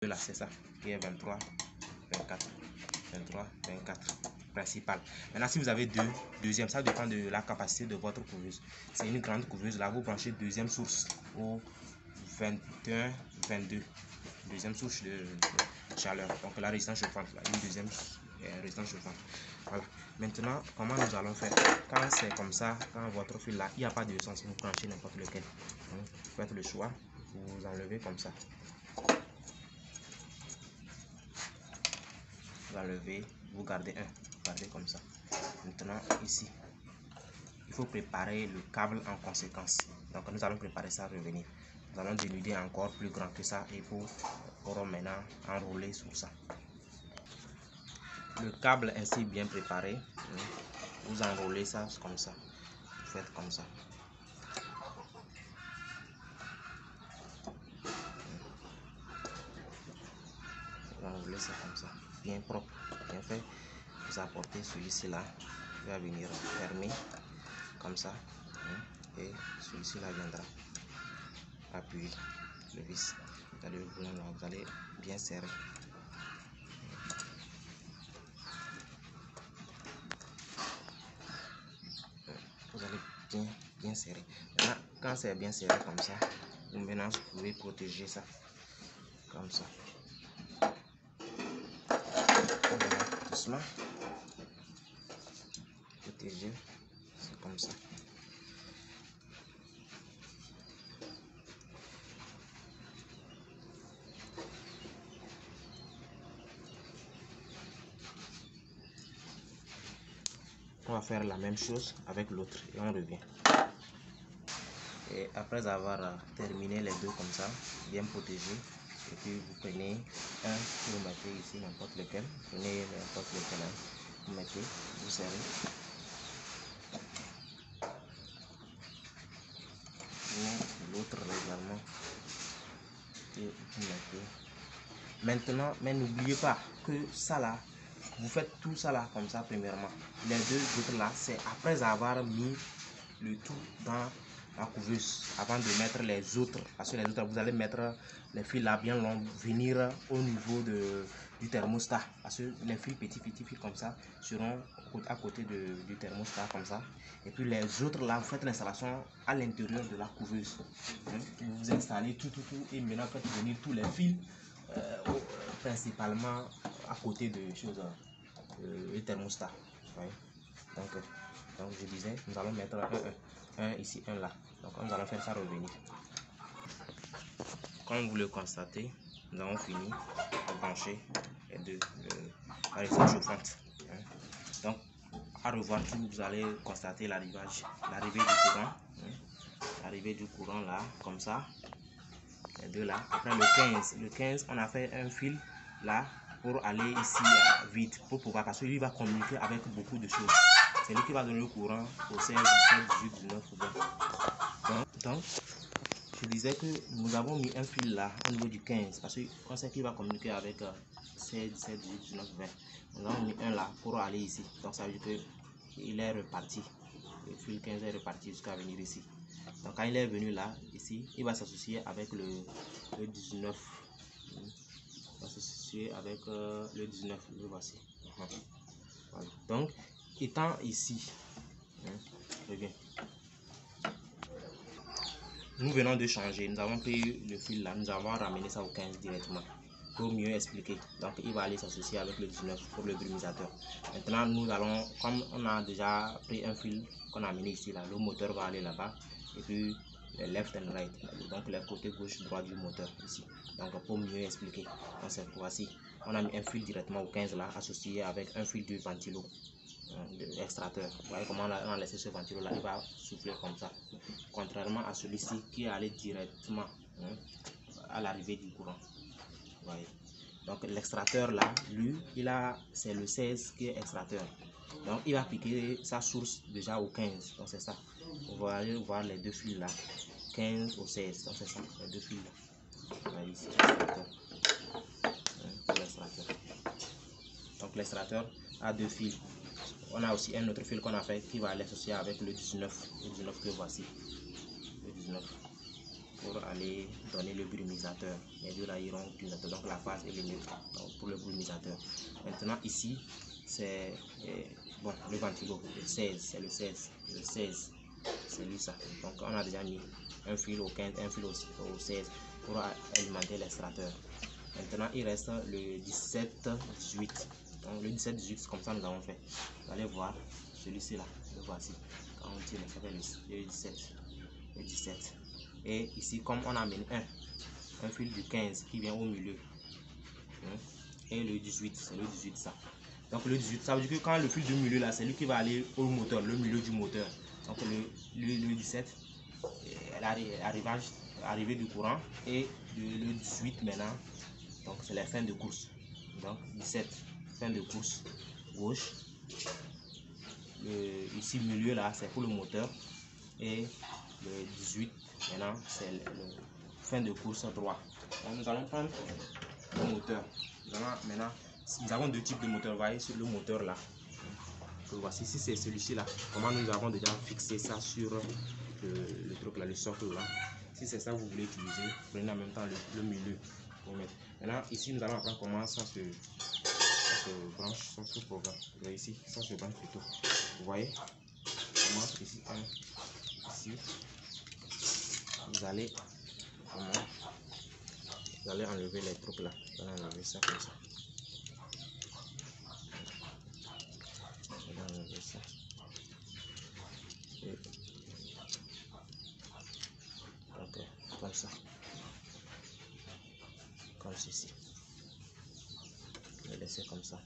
là, c'est ça, qui est 23, 24, 23, 24, principal. Maintenant, si vous avez deuxième, ça dépend de la capacité de votre couveuse. C'est une grande couveuse, là, vous branchez deuxième source au 21, 22. Deuxième source de chaleur. Donc la résistance chauffante, là, une deuxième résistance chauffante. Voilà. Maintenant, comment nous allons faire? Quand c'est comme ça, quand votre fil là, il n'y a pas de sens, vous branchez n'importe lequel. Donc, vous faites le choix, vous enlevez comme ça. Vous enlevez, vous gardez un, vous gardez comme ça. Maintenant, ici, il faut préparer le câble en conséquence. Donc nous allons préparer ça, revenir. Nous allons dénuder encore plus grand que ça et pour maintenant enrouler sur ça. Le câble ainsi bien préparé, vous enroulez ça comme ça. Vous faites comme ça. Vous enroulez ça comme ça. Bien propre, bien fait. Vous apportez celui-ci là. Il va venir fermer comme ça. Et celui-ci là viendra appuyer le vis. Vous allez bien serrer. Vous allez bien serrer. Maintenant, quand c'est bien serré comme ça, maintenant vous pouvez protéger ça comme ça. Voilà, doucement. Protéger, c'est comme ça. On va faire la même chose avec l'autre et on revient. Et après avoir terminé les deux comme ça, bien protégés, et puis vous prenez un, vous mettez ici n'importe lequel, prenez n'importe lequel, vous mettez, vous serrez. L'autre également, et vous mettez. Maintenant, mais n'oubliez pas que ça là, vous faites tout ça là comme ça premièrement. Les deux autres là, c'est après avoir mis le tout dans la couveuse avant de mettre les autres, parce que les autres vous allez mettre les fils là bien longs, venir au niveau du thermostat, parce que les fils petits comme ça seront à côté du thermostat comme ça, et puis les autres là vous faites l'installation à l'intérieur de la couveuse. Vous installez tout et maintenant faites venir tous les fils principalement à côté de choses le thermostat. Oui. Donc je disais, nous allons mettre un ici, un là. Donc nous allons faire ça revenir. Comme vous le constatez, nous avons fini de brancher les deux la résistance chauffante. Donc à revoir tout, vous allez constater l'arrivée du courant. L'arrivée du courant là, comme ça. Les deux là. Après le 15, on a fait un fil là pour aller ici vite, pour pouvoir, parce que lui va communiquer avec beaucoup de choses. C'est lui qui va donner le courant au 16, 17, 18, 19. Donc, je disais que nous avons mis un fil là au niveau du 15, parce qu'on sait qu'il va communiquer avec 16, 17, 18, 19, 20. Nous avons mis un là pour aller ici. Donc, ça veut dire qu'il est reparti. Le fil 15 est reparti jusqu'à venir ici. Donc, quand il est venu là, ici, il va s'associer avec le 19. Il va s'associer avec le 19. Le voici. Voilà. Donc, étant ici, reviens. Nous venons de changer. Nous avons pris le fil là, nous avons ramené ça au 15 directement pour mieux expliquer. Donc, il va aller s'associer avec le 19 pour le brumisateur. Maintenant, nous allons, comme on a déjà pris un fil qu'on a amené ici, là, le moteur va aller là-bas. Et puis, les left and right, donc les côtés gauche, droit du moteur ici. Donc, pour mieux expliquer, voici, on a mis un fil directement au 15 là, associé avec un fil du ventilo. De extracteur. Vous voyez comment on a laissé ce ventilo là, il va souffler comme ça, contrairement à celui-ci qui est allé directement à l'arrivée du courant. Vous voyez. Donc l'extracteur là, lui, c'est le 16 qui est extracteur. Donc il va piquer sa source déjà au 15. Donc c'est ça. Vous allez voir les deux fils là, 15 au 16. Donc c'est ça, les deux fils là. Vous voyez ici, l'extracteur. Donc l'extracteur a deux fils. On a aussi un autre fil qu'on a fait qui va aller associer avec le 19. Le 19 que voici. Le 19. Pour aller donner le brumisateur. les deux là iront clignoter, donc la phase et le neutre pour le brumisateur. Maintenant ici c'est bon, le ventilo, le 16, c'est le 16, c'est lui ça. Donc on a déjà mis un fil au 15, un fil au 16 pour alimenter l'extracteur. Maintenant il reste le 17, 18. Donc le 17, 18 c'est comme ça nous avons fait. Vous allez voir celui-ci là, le voici. Quand on tire, ça fait le 17, le 17. Et ici comme on a mis un fil du 15 qui vient au milieu, et le 18, c'est le 18 ça. Donc le 18, ça veut dire que quand le fil du milieu là, c'est lui qui va aller au moteur, le milieu du moteur. Donc le 17, arrivée du courant, et le 18 maintenant, donc c'est la fin de course. Donc 17, fin de course gauche. Ici milieu là, c'est pour le moteur, et le 18 maintenant, c'est le fin de course droit. Donc nous allons prendre le moteur. Maintenant, nous avons deux types de moteurs. Vous voyez sur le moteur là. Voici, si c'est celui-ci là, comment nous avons déjà fixé ça sur le truc là, le socle là. Si c'est ça que vous voulez utiliser, prenez en même temps le milieu pour mettre. Maintenant, ici nous allons apprendre comment ça se branche, ça se programme. Vous voyez ici, ça se branche plutôt. Vous voyez, comment ici, ici, vous allez enlever les trucs là. Vous allez enlever ça comme ça. Ça. Et donc comme ça, comme ceci, le laisser comme ça,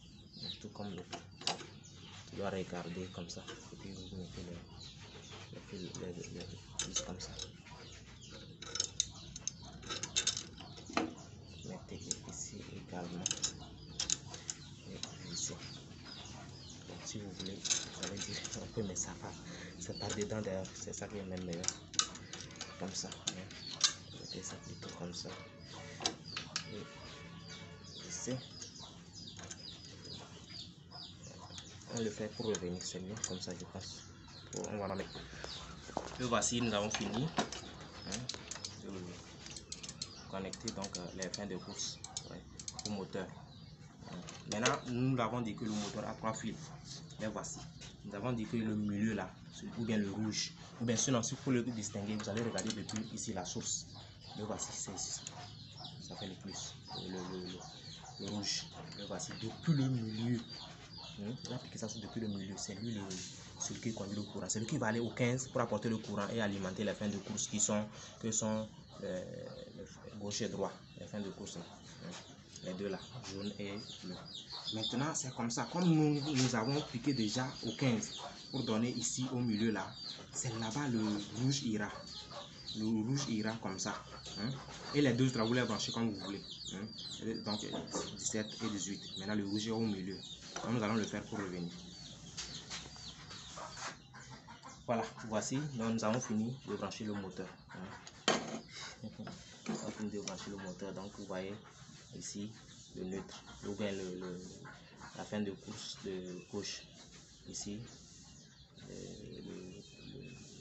tout comme le tu dois regarder comme ça, et puis vous mettez les comme ça, mettez ici également, et ici. Donc, si vous voulez, vous allez dire un peu, mais ça va, c'est pas dedans d'ailleurs, c'est ça qui est même meilleur. Comme ça, mettez ça plutôt comme ça. Et ici, on le fait pour revenir, c'est mieux comme ça, je pense. On va la mettre. Et voici, nous avons fini de connecter donc les fins de course au moteur. Maintenant, nous avons dit que le moteur a 3 fils. Mais voici, nous avons dit que le milieu là, ou bien le rouge, ou bien sinon, si pour le distinguer, vous allez regarder depuis ici la source. Le voici, c'est ici. Ça fait le plus. Le rouge. Le voici, depuis le milieu. L'appliquer ça depuis le milieu, c'est lui celui qui conduit le courant. C'est lui qui va aller au 15 pour apporter le courant et alimenter les fins de course qui sont gauche et droit. Les fins de course là. Les deux là, jaune et bleu. Maintenant, c'est comme ça. Comme nous avons piqué déjà au 15 pour donner ici au milieu là, c'est là-bas le rouge ira. Le rouge ira comme ça. Et les deux autres, vous les branchez comme vous voulez. Donc 17 et 18. Maintenant, le rouge est au milieu. Donc, nous allons le faire pour revenir. Voilà, voici. Donc, nous avons fini de brancher le moteur. On a fini de brancher le moteur. Donc, vous voyez ici le neutre, ou bien la fin de course de gauche. Ici,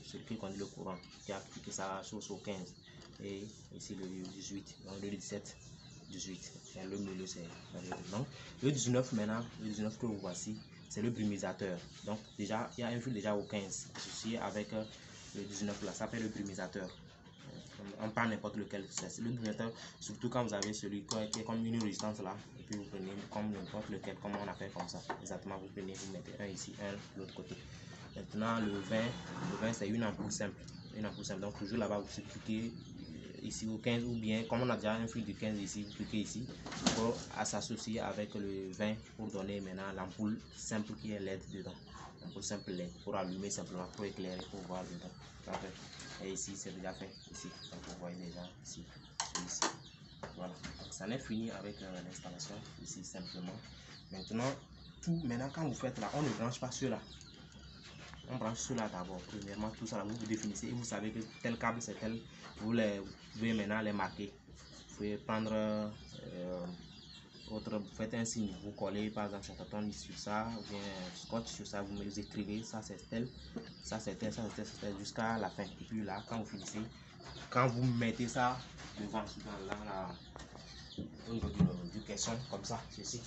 celui qui conduit le courant, qui a appliqué sa source au 15. Et ici le 18, donc le 17, 18. Et le milieu, c'est donc le 19 maintenant, le 19 que vous voici, c'est le brumisateur. Donc déjà, il y a un fil déjà au 15 associé avec le 19 là, ça fait le brumisateur. On prend n'importe lequel, c'est le brumisateur, surtout quand vous avez celui qui est comme une résistance là, et puis vous prenez comme n'importe lequel, comme on a fait comme ça. Exactement, vous prenez, vous mettez un ici, un de l'autre côté. Maintenant, le 20 c'est une ampoule simple. Une ampoule simple. Donc, toujours là-bas, vous cliquez ici au 15, ou bien, comme on a déjà un fil de 15 ici, vous cliquez ici pour s'associer avec le 20 pour donner maintenant l'ampoule simple qui est LED dedans. L'ampoule simple LED pour allumer simplement, pour éclairer, pour voir dedans. Et ici, c'est déjà fait. Ici, donc vous voyez déjà ici, celui-ci. Voilà. Donc, ça n'est fini avec l'installation ici simplement. Maintenant, quand vous faites là, on ne branche pas ceux-là. On branche cela d'abord. Premièrement, tout ça là, vous définissez et vous savez que tel câble c'est tel. Vous pouvez maintenant les marquer. Vous pouvez prendre vous faites un signe, vous collez par exemple chaton sur ça, ou bien scotch sur ça, vous écrivez ça c'est tel, ça c'est tel, ça c'est tel, jusqu'à la fin. Et puis là, quand vous finissez, quand vous mettez ça devant, là, au niveau du caisson, comme ça, ceci.